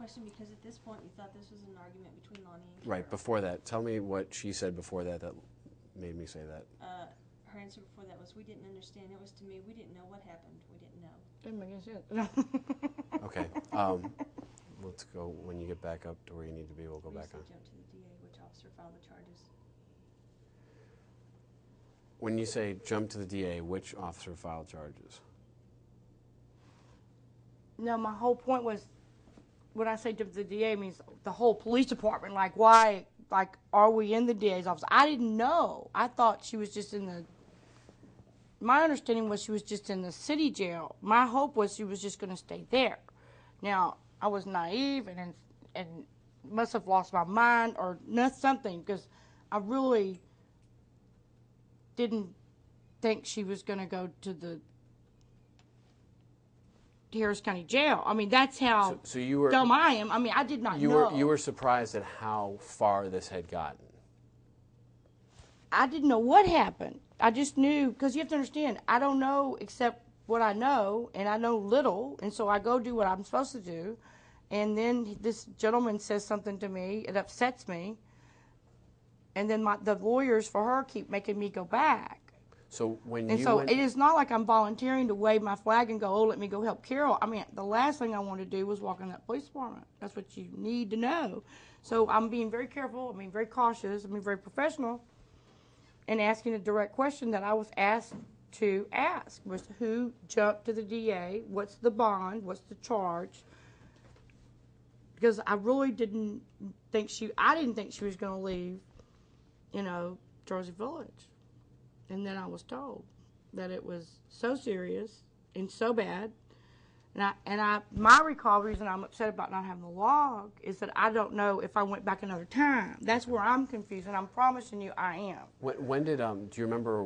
question because at this point we thought this was an argument between Lonnie and Carol. Right, before that. Tell me what she said before that that made me say that. Her answer before that was, we didn't understand. It was to me, we didn't know what happened. We didn't know. Didn't make any sense. Okay. Let's go, when you get back up to where you need to be, we'll go back on. Jump to the DA, which officer filed the charges. When you say jump to the DA, which officer filed charges? No, my whole point was, when I say to the DA, means the whole police department. Like, why, like, are we in the DA's office? I didn't know. I thought she was just in the, my understanding was she was just in the city jail. My hope was she was just going to stay there. Now, I was naive and must have lost my mind or something, because I really didn't think she was going to go to the Harris County Jail. I mean, that's how so you were, dumb I am. I mean, I did not know. You were surprised at how far this had gotten. I didn't know what happened. I just knew, because you have to understand, I don't know except what I know, and I know little, and so I go do what I'm supposed to do, and then this gentleman says something to me, it upsets me, and then the lawyers for her keep making me go back. So when and you so went, it is not like I'm volunteering to wave my flag and go, oh, let me go help Carol. I mean, the last thing I wanted to do was walk in that police department. That's what you need to know. So I'm being very careful, I'm being very cautious, I'm being very professional, and asking a direct question that I was asked to ask, was who jumped to the DA, what's the bond, what's the charge, because I really didn't think I didn't think she was going to leave, you know, Jersey Village. And then I was told that it was so serious and so bad. And my recall reason I'm upset about not having the log is that I don't know if I went back another time. That's where I'm confused, and I'm promising you I am. when did, do you remember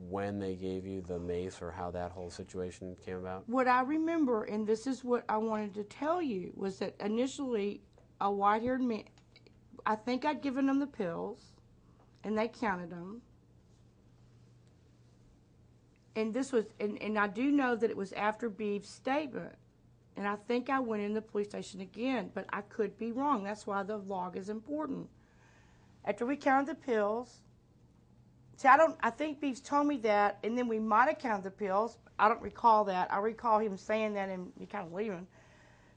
when they gave you the mace or how that whole situation came about? What I remember, and this is what I wanted to tell you, was that initially a white-haired man, I think I'd given them the pills, and they counted them. And this was, and I do know that it was after Beeve's statement. And I think I went in the police station again, but I could be wrong. That's why the log is important. After we counted the pills, see, I think Beeves told me that, and then we might have counted the pills. I don't recall that. I recall him saying that and me kind of leaving.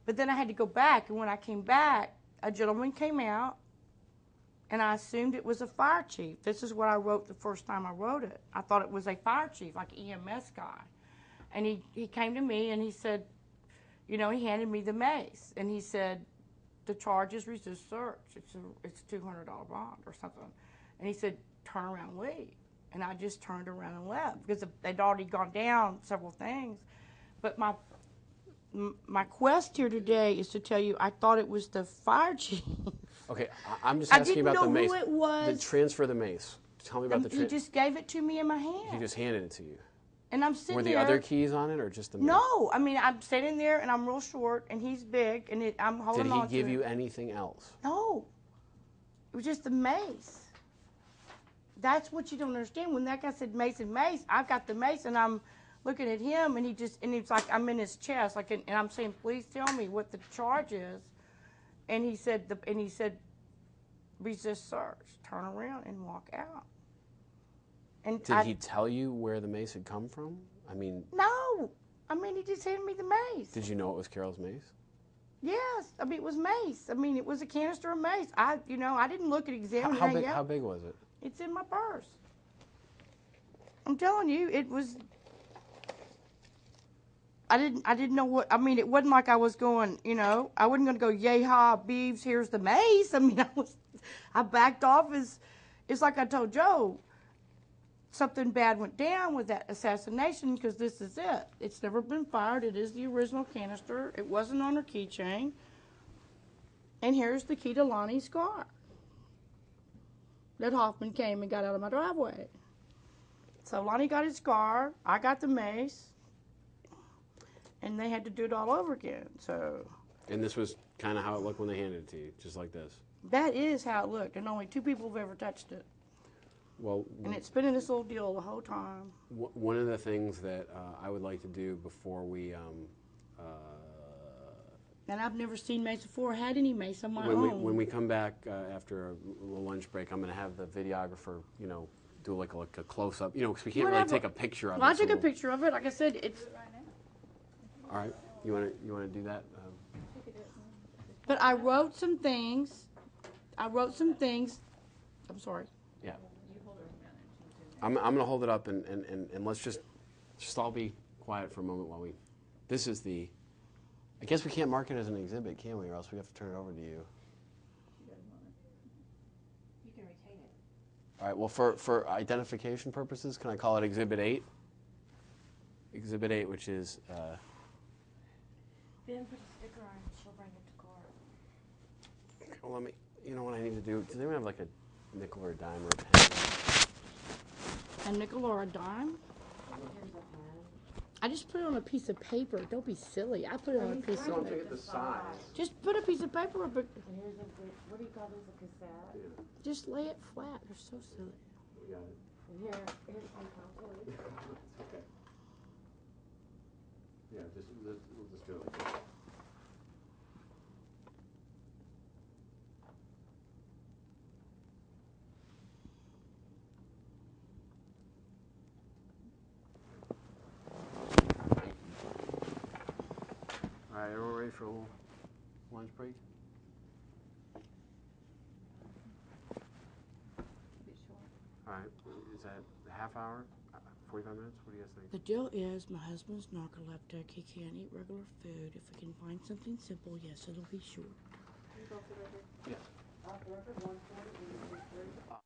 But then I had to go back, and when I came back, a gentleman came out, and I assumed it was a fire chief. This is what I wrote the first time I wrote it. I thought it was a fire chief, like an EMS guy. And he came to me and he said, you know, he handed me the mace. And he said, the charge is resist search. It's a $200 bond or something. And he said, turn around and leave. And I just turned around and left because they'd already gone down several things. But my quest here today is to tell you I thought it was the fire chief. Okay, I'm just asking about the mace. I didn't know who it was. The transfer of the mace. Tell me about the transfer. He just gave it to me in my hand. He just handed it to you. And I'm sitting there. Were the other keys on it or just the mace? No, I mean, I'm sitting there and I'm real short and he's big and I'm holding on to it. Did he give you anything else? No. It was just the mace. That's what you don't understand. When that guy said mace and mace, I've got the mace and I'm looking at him and it's like I'm in his chest, like, and I'm saying, please tell me what the charge is. And he said, resist search, turn around and walk out. And did he tell you where the mace had come from? I mean, no. I mean, he just handed me the mace. Did you know it was Carol's mace? Yes. I mean, it was mace. I mean, it was a canister of mace. I didn't look at examine it. How big was it? It's in my purse. I'm telling you, it was. I didn't know what, I mean, it wasn't like I was going, you know, I wasn't going to go, yay, ha, Beeves, here's the mace. I mean, I backed off it's like I told Joe, something bad went down with that assassination because this is it. It's never been fired. It is the original canister. It wasn't on her keychain. And here's the key to Lonnie's car that Hoffman came and got out of my driveway. So Lonnie got his car, I got the mace, and they had to do it all over again. So. And this was kind of how it looked when they handed it to you, just like this. That is how it looked, and only 2 people have ever touched it. Well, and it's been in this little deal the whole time. One of the things that I would like to do before we And I've never seen mace before, had any mace on my When own. we come back after a little lunch break, I'm going to have the videographer, do like a close up, because we can't really take a picture of it. Well, I so took a picture of it. Like I said, it's. All right, you want to do that? But I wrote some things. I'm sorry. Yeah. I'm going to hold it up and let's just all be quiet for a moment while we. This is the. I guess we can't mark it as an exhibit, can we? Or else we have to turn it over to you. You can retain it. All right. Well, for identification purposes, can I call it Exhibit 8? Exhibit 8, which is. Ben, put a sticker on it. She'll bring it to court. Okay, well, let me. You know what I need to do? Does anyone have like a nickel or a dime or a pen? A nickel or a dime? Here's a pen. I just put it on a piece of paper. Don't be silly. I put it on a piece No, of I'm thinking the size. Just put a piece of paper up. And here's a, what do you call this, a cassette? Yeah, Just lay it flat. They're so silly. we got it. And here's some too. Okay. Yeah, we'll just do it like this. All right, everyone ready for a little lunch break? All right, is that a half hour, 45 minutes? What do you guys think? The deal is, my husband's narcoleptic. He can't eat regular food. If we can find something simple, yes, it'll be short. Can you go for the record? Yes. Off the record, 140,